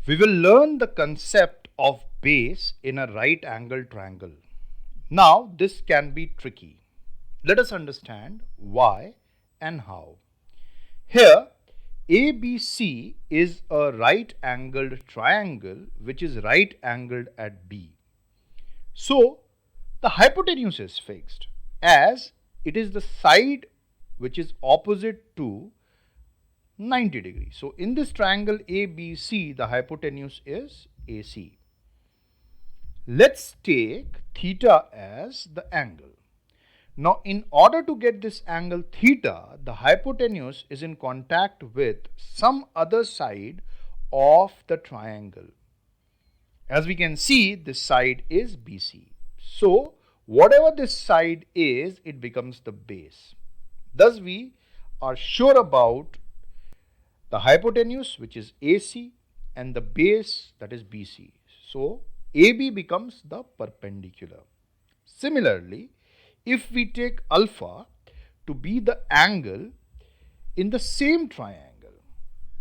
We will learn the concept of base in a right angled triangle. Now, this can be tricky. Let us understand why and how. Here, ABC is a right angled triangle which is right angled at B. So, the hypotenuse is fixed as it is the side which is opposite to 90 degrees. So, in this triangle ABC, the hypotenuse is AC. Let's take theta as the angle. Now, in order to get this angle theta, the hypotenuse is in contact with some other side of the triangle. As we can see, this side is BC. So, whatever this side is, it becomes the base. Thus, we are sure about the hypotenuse, which is AC, and the base, that is BC. So, AB becomes the perpendicular. Similarly, if we take alpha to be the angle in the same triangle,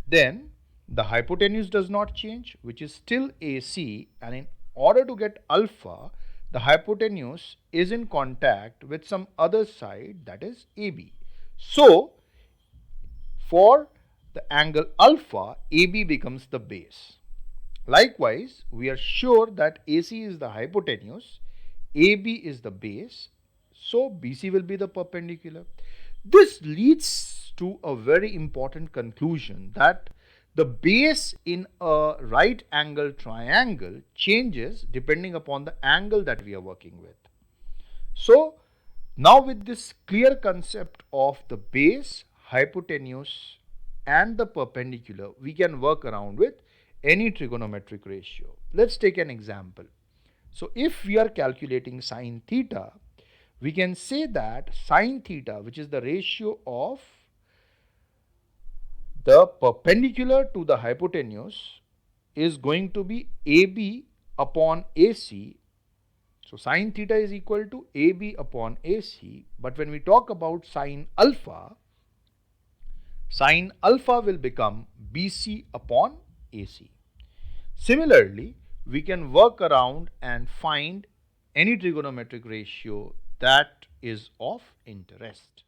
then the hypotenuse does not change, which is still AC, and in order to get alpha, the hypotenuse is in contact with some other side, that is AB. So, for the angle alpha, AB becomes the base. Likewise, we are sure that AC is the hypotenuse, AB is the base, so BC will be the perpendicular. This leads to a very important conclusion that the base in a right angle triangle changes depending upon the angle that we are working with. So, now with this clear concept of the base, hypotenuse and the perpendicular, we can work around with any trigonometric ratio. Let's take an example. So, if we are calculating sine theta, we can say that sine theta, which is the ratio of the perpendicular to the hypotenuse, is going to be AB upon AC. So, sine theta is equal to AB upon AC. But when we talk about sine alpha will become BC upon AC. Similarly, we can work around and find any trigonometric ratio that is of interest.